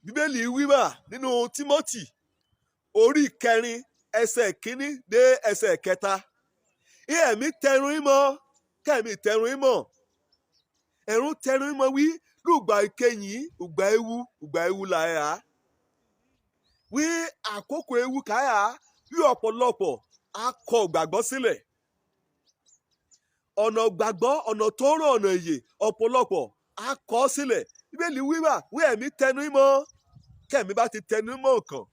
Bíbélì wíwà nínú Tímótì orí 4 ẹsẹ̀ 1 dé ẹsẹ̀ 3. Ẹ̀mí tẹrun ìmọ̀ kẹ́mi tẹrun ìmọ̀ ẹ̀rún tẹrun ìmọ̀ wí lùgbà ìkẹyìn ùgbà ewu làyà wí àkókò ewu káyà wí ọ̀pọ̀lọpọ̀ akọ gbàgbọ́ sílẹ̀ ọ̀nà gbàgbọ́ ọ̀nà tó rọ̀ ọ̀nà ìyè ọ̀pọ̀lọpọ̀ akọ sílẹ̀. Bíbélì wíwà wí ẹ̀mí tẹnu ìmọ̀ kẹ́mi bá ti tẹnu ìmọ̀ kàn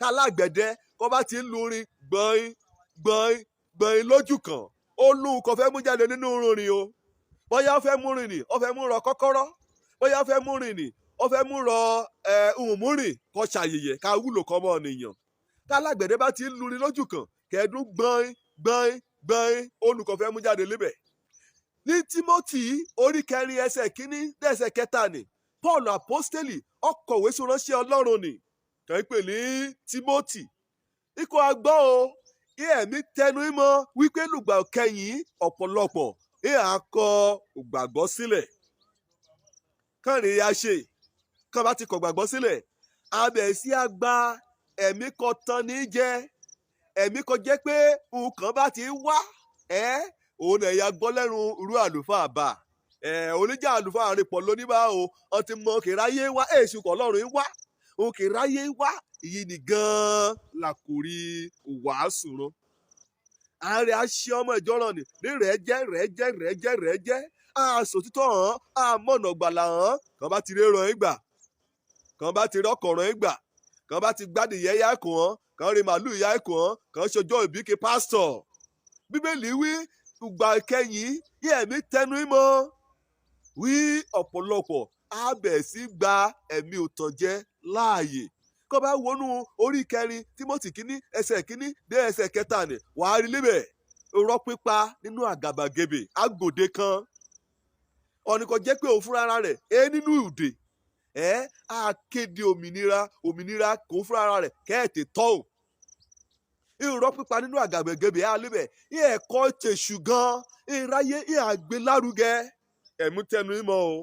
kálágbẹ̀dẹ kó bá ti ń lurin gbọ̀n gbọ̀n gbọ̀n lójú kan ó lù kó fẹ́ mú jáde nínú orin o bóyá ó fẹ́ mú rìn ní ó fẹ́ mú rọ kọ́kọ́rọ́ bóyá ó fẹ́ mú rìn ní ó fẹ́ mú rọ múrìn kó ṣàyẹyẹ ká wúlò kọ́ mọ́ ọ̀nìyàn kálágbẹ̀dẹ bá ti ń lurin lójú kan kẹ́ẹ̀dún gbọ̀n gbọ̀n gbọ̀n olùkọ́ fẹ́ mú jáde lébẹ̀. Ní Tímótì orí 4 ẹsẹ̀ 1 dé ẹsẹ̀ 3 ni Paul apostoli ọkọ̀wé sọ̀ránṣẹ́ Ọlọ́run ni kàn ń pè ní Tímótì ikọ̀ agbọ́ o ẹ̀mí tẹnu ìmọ̀ wípé lùgbà kẹyìn ọ̀pọ̀lọpọ̀ àkọ ògbàgbọ́ sílẹ̀ kàn rí ya ṣe kàn bá ti kọ̀ gbàgbọ́ sílẹ̀ abẹ̀ sí àgbà ẹ̀mí kan tán ní jẹ́ ẹ̀mí kan jẹ́ pé nǹkan bá ti wá òun ẹ̀yà gbọ́ lẹ́nu irú àlùfáà bá oníjà àlùfáà rẹ̀ pọ̀ lóníbà o ọ ti mọ kìráyé wá èṣù kọ̀ lọ́rùn wá òun kìráyé wá ìyí ni gan-an làkòrí wàásù rán ààrẹ àṣẹ ọmọ ìjọràn ní rẹ́jẹ́ àsòtítọ́ hàn àmọ̀nà gbàlà hàn kàn bá ti réràn ìgbà kàn bá ti rọ́kọ̀ràn ìgbà kàn bá ti gbádìí yẹ́yà ẹ̀kọ́ hàn kàn rí màálù ìyá ẹ̀kọ́ hàn kàn ṣọjọ́ ìbí kí pásítọ̀. Bíbélì wí ìgbà kẹyìn ẹ̀mí tẹnu ìmọ̀ wí ọ̀pọ̀lọpọ̀ abẹ̀ sí gba ẹ̀mí òtànjẹ láàyè kó bá wọnú orí 4 Tímótì 1 ẹsẹ̀ 1 dé ẹsẹ̀ 3 ni wàá rí níbẹ̀ irọ́ pípa nínú àgàbàgebè àgbòde kan ọ̀nìkan jẹ́ pé òun fúnra rẹ̀ nínú ìdè àkéde òmìnira kò fúnra rẹ̀ kẹ́ẹ̀tẹ̀ tọ́ ò irọ́ pípa nínú àgàbàgebè àlébẹ̀ ẹ̀kọ́ tèṣù gan ìráyé àgbélárugẹ ẹ̀mú tẹnu ìmọ̀ o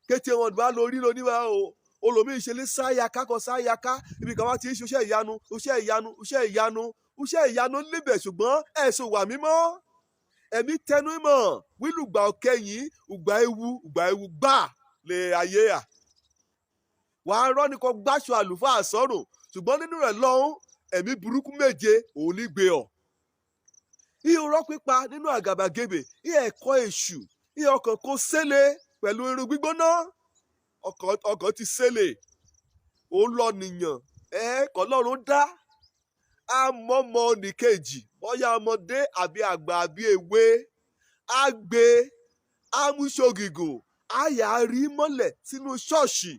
kété wọn bá lórí lóníwá o olómi ìṣẹ̀lẹ̀ sáyàká kan sáyàká ibi kan wá ti ń ṣe iṣẹ́ ìyanu níbẹ̀ ṣùgbọ́n ẹ̀sùn wà mímọ́ ẹ̀mí tẹnu ìmọ̀ wílùgbà ọ̀kẹ́yìn ùgbà ewu gbà lè ayé à wàá rọ́ ni kò gbáṣọ àlùfáà sọ́rùn ṣùgbọ́n nínú rẹ̀ lọ́hún ẹ̀mí burúkú méje òun ní gbé ọ. irọ́ pípa nínú àgàbàgebè ẹ̀kọ́ èṣù ọkàn kò ṣẹlẹ̀ pẹ̀lú irun gbígbóná ọkàn ti ṣẹlẹ̀ ó lọ nìyàn kọlọ́run dá àmọ́mọ́ nìkejì bóyá ọmọdé àbí àgbà àbí èwe àgbé àmúṣogìgùn àyà rí mọ́lẹ̀ sínú ṣọ́ọ̀ṣì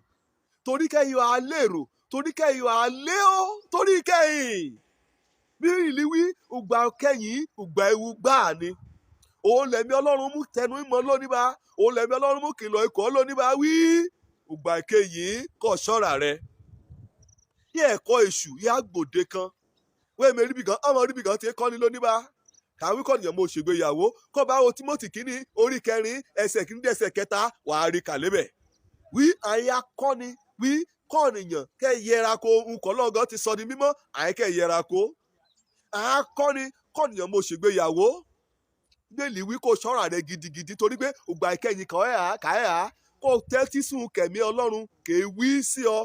torí kẹ́yìn àlérò torí kẹ́yìn àlé ó torí kẹ́yìn bí ìlíwí ùgbà kẹ́yìn ùgbà ewu gbáà ni òun lẹ̀mí Ọlọ́run mú tẹnu ìmọ̀ lónìí bá òun lẹ̀mí Ọlọ́run mú kìlọ̀ ikọ̀ lónìí bá wí ùgbà kẹ́yìn kọ̀ ṣọ́ra rẹ̀ yẹ ẹ̀kọ́ èṣù yẹ àgbòde kan wẹ́ẹ̀mẹ̀ ríbi kan ọmọ ríbi kan ti kọ́ni lónìí bá kàwé kọ́nìyàn mo ṣègbéyàwó kọ́ bá wo Tímótì 1 orí 4 ẹsẹ̀ 1 dé ẹsẹ̀ 3 wàá rí kàlébẹ̀ wí àyà kọ́ni wí kọ́nìyàn kẹ́ yẹra ko nkọ́ lọ́gọ́ ti sọ di mímọ́ àyẹ́kẹ́ yẹra ko àkọ́ni kọ́nìyàn mo ṣègbéyàwó gbèlì wí kó ṣọ́ra rẹ gidigidi torí pé ògbà ìkẹyìn kàẹ́hà kó tẹ́tí sùn kẹ̀mí Ọlọ́run kèé wí sí ọ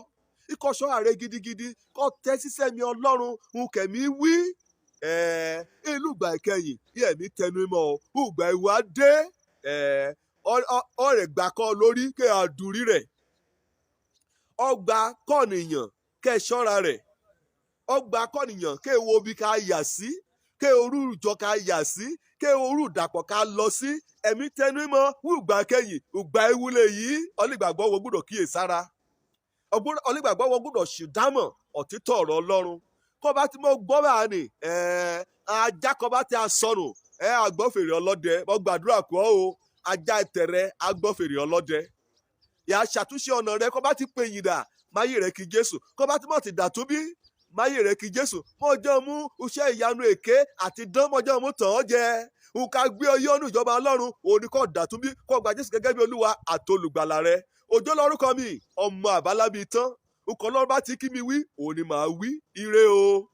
ikọ̀ ṣọ́ra rẹ gidigidi kó tẹ́tí sẹ́mi Ọlọ́run kẹ̀mí wí ìlú ìgbà ìkẹyìn yẹ̀mí tẹnu mọ́ ògbà ìwà dé ọ̀rẹ́ gbà kọ́ lórí kẹ́ àdúrí rẹ̀ ọgbà kọ́nìyàn kẹ́ ṣọ́ra rẹ̀ ọgbà kọ́nìyàn kẹ́ wo bí ká yà sí kẹ́ orú ìjọ ká yà sí kẹ́ orú ìdàpọ̀ ká lọ sí ẹ̀mí tẹnu mọ́ wùgbà kẹ́yìn ùgbà ewúlẹ̀ yìí ọlẹ́gbàgbọ́ wo gbọ́dọ̀ kíyè sára ọlẹ́gbàgbọ́ wo gbọ́dọ̀ ṣèdámọ̀ òtítọ́ ọ̀rọ̀ Ọlọ́run kọ́ bá ti mọ́ gbọ́ bá ní ajá kọ́ bá ti sọnù agbọ́fèrè ọlọ́dẹ mo gbàdúrà kọ́ o ajá ìtẹ̀rẹ̀ agbọ́fèrè ọlọ́dẹ yà á ṣàtúnṣe ọ̀nà rẹ kọ́ bá ti pè yìí dà máyé rẹ kí Jésù kọ́ bá ti mọ̀ ti dà tó bí máyé rẹ kí Jésù mọ́jọ́ mú iṣẹ́ ìyanu èké àti dán mọ́jọ́ mú tàn ọ́ jẹ nǹkan gbé ọyọ́ ọ̀nù ìjọba Ọlọ́run òní kọ́ dà tó bí kọ́ gba Jésù gẹ́gẹ́ bí Olúwa àtolùgbàlà rẹ òjò lórúkọ mi ọmọ àbálábí tán nǹkan Ọlọ́run bá ti kí mi wí òun ni màá wí. Ire o.